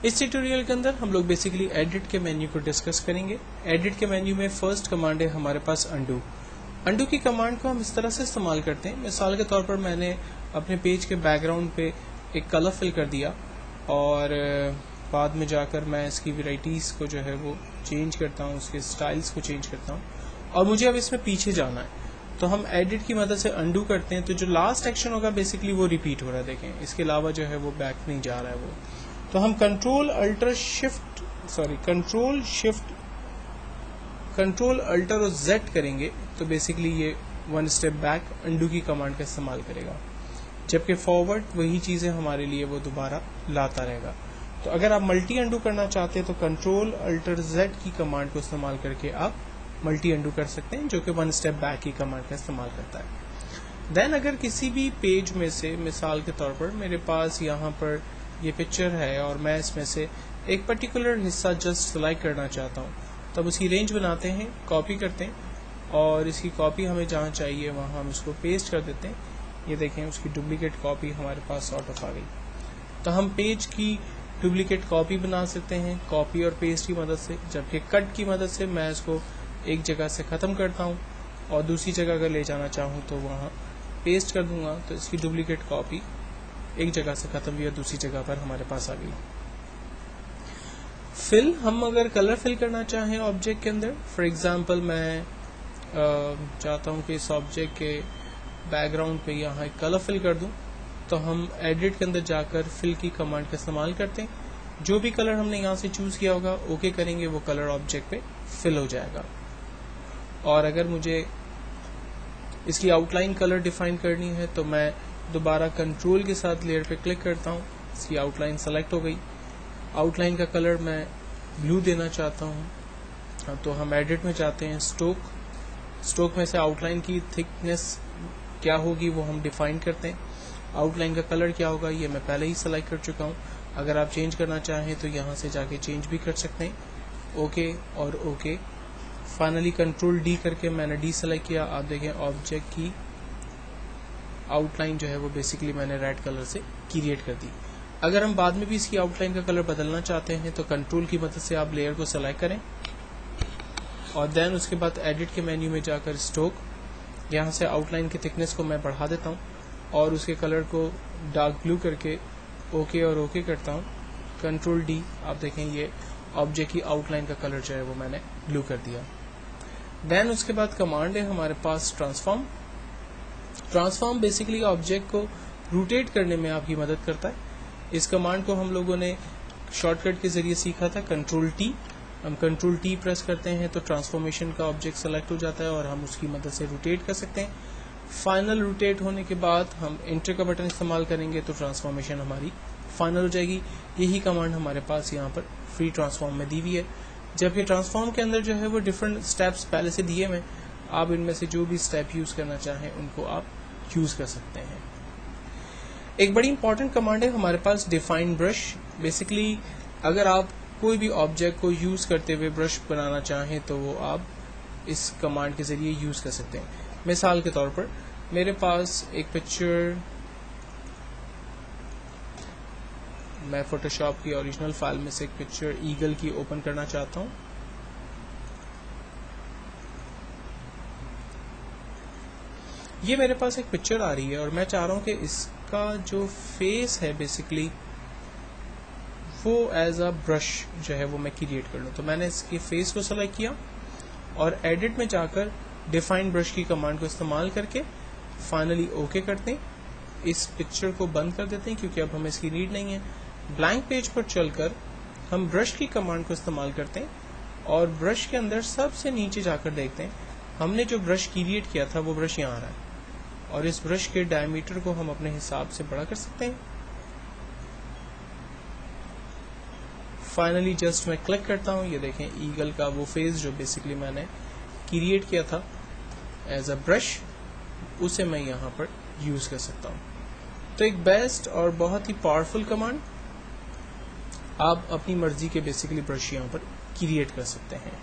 इस ट्यूटोरियल के अंदर हम लोग बेसिकली एडिट के मेन्यू को डिस्कस करेंगे। एडिट के मेन्यू में फर्स्ट कमांड है हमारे पास अंडू। अंडू की कमांड को हम इस तरह से इस्तेमाल करते हैं। मिसाल के तौर पर मैंने अपने पेज के बैकग्राउंड पे एक कलर फिल कर दिया और बाद में जाकर मैं इसकी वेराइटीज़ को जो है वो चेंज करता हूँ, उसके स्टाइल्स को चेंज करता हूँ और मुझे अब इसमें पीछे जाना है तो हम एडिट की मदद से अंडू करते हैं। तो जो लास्ट एक्शन होगा बेसिकली वो रिपीट हो रहा है, देखें इसके अलावा जो है वो बैक नहीं जा रहा है वो। तो हम कंट्रोल अल्टर और Z करेंगे तो बेसिकली ये वन स्टेप बैक अंडू की कमांड का इस्तेमाल करेगा, जबकि फॉरवर्ड वही चीज़ें हमारे लिए वो दोबारा लाता रहेगा। तो अगर आप मल्टी अंडू करना चाहते हैं तो कंट्रोल अल्टर Z की कमांड को इस्तेमाल करके आप मल्टी अंडू कर सकते हैं, जो कि वन स्टेप बैक की कमांड का इस्तेमाल करता है। देन अगर किसी भी पेज में से मिसाल के तौर पर मेरे पास यहाँ पर ये पिक्चर है और मैं इसमें से एक पर्टिकुलर हिस्सा जस्ट सिलेक्ट करना चाहता हूँ, तब उसकी रेंज बनाते हैं, कॉपी करते हैं और इसकी कॉपी हमें जहाँ चाहिए वहाँ हम इसको पेस्ट कर देते हैं। ये देखें उसकी डुप्लीकेट कॉपी हमारे पास सॉर्ट ऑफ आ गई। तो हम पेज की डुप्लीकेट कॉपी बना सकते हैं कॉपी और पेस्ट की मदद से, जबकि कट की मदद से मैं इसको एक जगह से ख़त्म करता हूँ और दूसरी जगह अगर ले जाना चाहूँ तो वहाँ पेस्ट कर दूंगा तो इसकी डुप्लीकेट कॉपी एक जगह से ख़त्म हुई और दूसरी जगह पर हमारे पास आ गई। फिल, हम अगर कलर फिल करना चाहें ऑब्जेक्ट के अंदर, फॉर एग्जांपल मैं चाहता हूँ कि इस ऑब्जेक्ट के बैकग्राउंड पे यहाँ एक कलर फिल कर दूँ, तो हम एडिट के अंदर जाकर फिल की कमांड का इस्तेमाल करते हैं। जो भी कलर हमने यहाँ से चूज़ किया होगा ओके करेंगे, वो कलर ऑब्जेक्ट पे फिल हो जाएगा। और अगर मुझे इसकी आउटलाइन कलर डिफाइन करनी है तो मैं दोबारा कंट्रोल के साथ लेयर पे क्लिक करता हूँ, इसकी आउटलाइन सेलेक्ट हो गई। आउटलाइन का कलर मैं ब्लू देना चाहता हूँ तो हम एडिट में जाते हैं, स्ट्रोक में से आउटलाइन की थिकनेस क्या होगी वो हम डिफाइन करते हैं। आउटलाइन का कलर क्या होगा ये मैं पहले ही सेलेक्ट कर चुका हूँ। अगर आप चेंज करना चाहें तो यहाँ से जाके चेंज भी कर सकते हैं, ओके और ओके। फाइनली कंट्रोल D करके मैंने D सेलेक्ट किया। आप देखें ऑब्जेक्ट की आउटलाइन जो है वो बेसिकली मैंने रेड कलर से क्रिएट कर दी। अगर हम बाद में भी इसकी आउटलाइन का कलर बदलना चाहते हैं तो कंट्रोल की मदद से आप लेयर को सेलेक्ट करें और देन उसके बाद एडिट के मेन्यू में जाकर स्ट्रोक, यहाँ से आउटलाइन की थिकनेस को मैं बढ़ा देता हूँ और उसके कलर को डार्क ब्लू करके ओके और ओके करता हूँ। कंट्रोल D, आप देखें ये ऑब्जेक्ट की आउटलाइन का कलर जो है वो मैंने ब्लू कर दिया। देन उसके बाद कमांड है हमारे पास ट्रांसफॉर्म बेसिकली ऑब्जेक्ट को रोटेट करने में आपकी मदद करता है। इस कमांड को हम लोगों ने शॉर्टकट के जरिए सीखा था, कंट्रोल T। हम कंट्रोल T प्रेस करते हैं तो ट्रांसफॉर्मेशन का ऑब्जेक्ट सेलेक्ट हो जाता है और हम उसकी मदद से रोटेट कर सकते हैं। फाइनल रोटेट होने के बाद हम एंटर का बटन इस्तेमाल करेंगे तो ट्रांसफॉर्मेशन हमारी फाइनल हो जाएगी। यही कमांड हमारे पास यहाँ पर फ्री ट्रांसफॉर्म में दी हुई है, जबकि ट्रांसफॉर्म के अंदर जो है वो डिफरेंट स्टेप्स पहले से दिए हुए, आप इनमें से जो भी स्टेप यूज़ करना चाहें उनको आप यूज़ कर सकते हैं। एक बड़ी इंपॉर्टेंट कमांड है हमारे पास डिफाइन ब्रश। बेसिकली अगर आप कोई भी ऑब्जेक्ट को यूज़ करते हुए ब्रश बनाना चाहें तो वो आप इस कमांड के ज़रिए यूज़ कर सकते हैं। मिसाल के तौर पर मेरे पास एक पिक्चर, मैं फोटोशॉप की ओरिजिनल फाइल में से एक पिक्चर ईगल की ओपन करना चाहता हूँ। ये मेरे पास एक पिक्चर आ रही है और मैं चाह रहा हूँ कि इसका जो फेस है बेसिकली वो एज अ ब्रश जो है वो मैं क्रिएट कर लूँ। तो मैंने इसके फेस को सेलेक्ट किया और एडिट में जाकर डिफाइन ब्रश की कमांड को इस्तेमाल करके फाइनली ओके करते हैं। इस पिक्चर को बंद कर देते हैं क्योंकि अब हमें इसकी नीड नहीं है। ब्लैंक पेज पर चलकर हम ब्रश की कमांड को इस्तेमाल करते हैं और ब्रश के अंदर सबसे नीचे जाकर देखते हैं हमने जो ब्रश क्रिएट किया था वो ब्रश यहाँ आ रहा है और इस ब्रश के डायमीटर को हम अपने हिसाब से बड़ा कर सकते हैं। फाइनली जस्ट मैं क्लिक करता हूँ, ये देखें ईगल का वो फेस जो बेसिकली मैंने क्रिएट किया था एज अ ब्रश, उसे मैं यहाँ पर यूज़ कर सकता हूँ। तो एक बेस्ट और बहुत ही पावरफुल कमांड, आप अपनी मर्जी के बेसिकली ब्रश यहाँ पर क्रिएट कर सकते हैं।